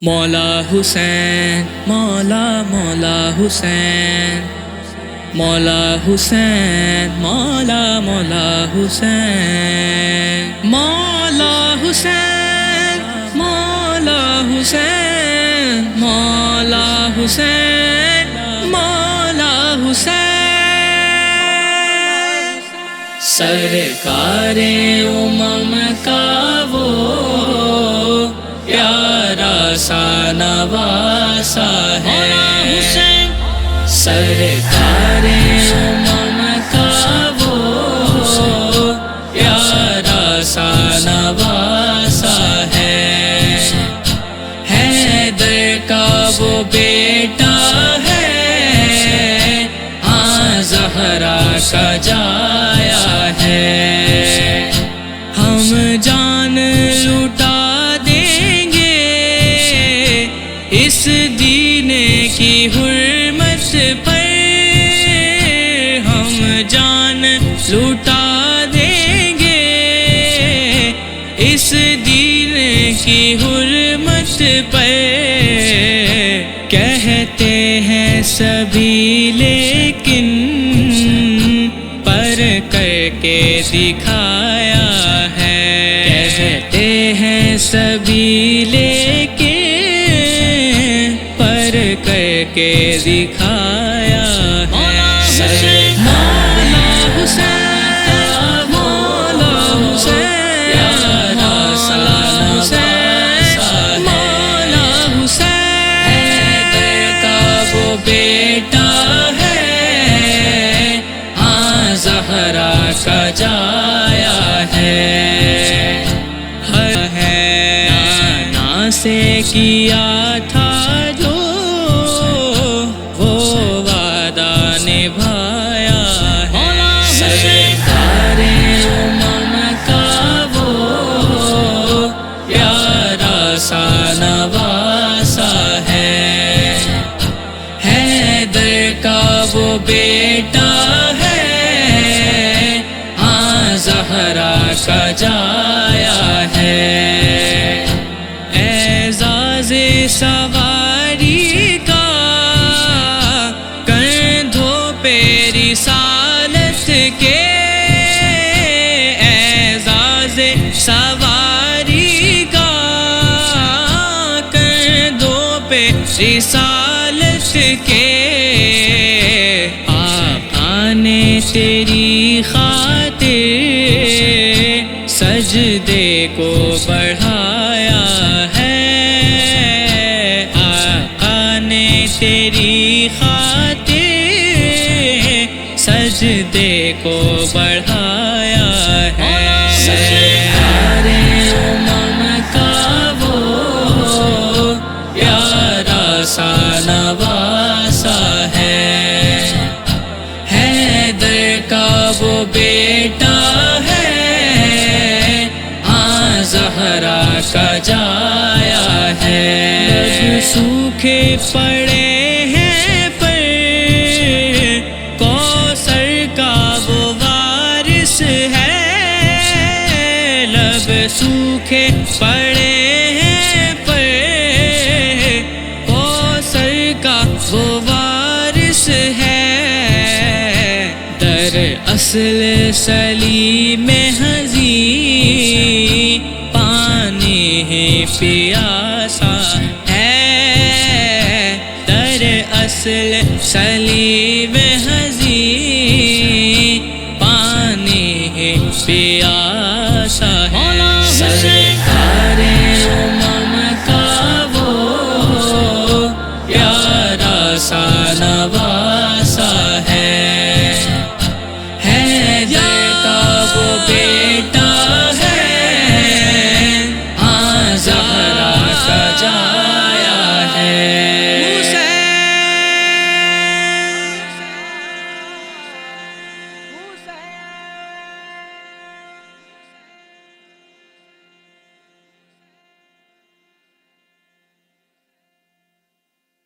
مولا حسین مولا مولا حسین مولا حسین مولا مولا حسین مولا حسین مولا حسین مولا حسین مولا حسین سرکار امم کا وہ پیارا سا نواسا ہے سرکار امم کا وہ پیارا سا نواسا ہے حیدر کا وہ بیٹا ہے زہرا کا جایا ہے ہم جان لوٹا دیں گے اس دین کی حرمت پر ہم جان لوٹا دیں گے اس دین کی حرمت پر کہتے ہیں سبھی لیکن پر کر کے دکھایا ہے کہتے ہیں سبھی لیکن پر کر کے دکھایا ہے مولا حسین مولا حسین مولا حسین کا وہ بیٹا ہے زہرا کا جایا ہے نانا سے کیا تھا جو وہ وعدہ نبھایا ہے سرکار امم کا وہ پیارا سا نواسا ہے حیدر کا وہ بیٹا زہرا کا جایا ہے اعزاز سواری کا کندھوں پہ رسالت کے اعزاز سواری کا کندھوں پہ رسالت کے آقا نے تیری خاطر سجدے کو بڑھایا ہے آقا نے تیری خاطر سجدے کو بڑھایا ہے سرکار امم کا وہ پیارا سا نواسا ہے حیدر کا وہ بیٹا ہے زہرا کا جایا ہے سوکھے پڑے ہیں پر کوثر کا وہ وارث ہے لب سوکھے پڑے ہیں پر کوثر کا وہ وارث ہے در اصل سلیم حضی پانی ہی پیاسا ہے در اصل سلیم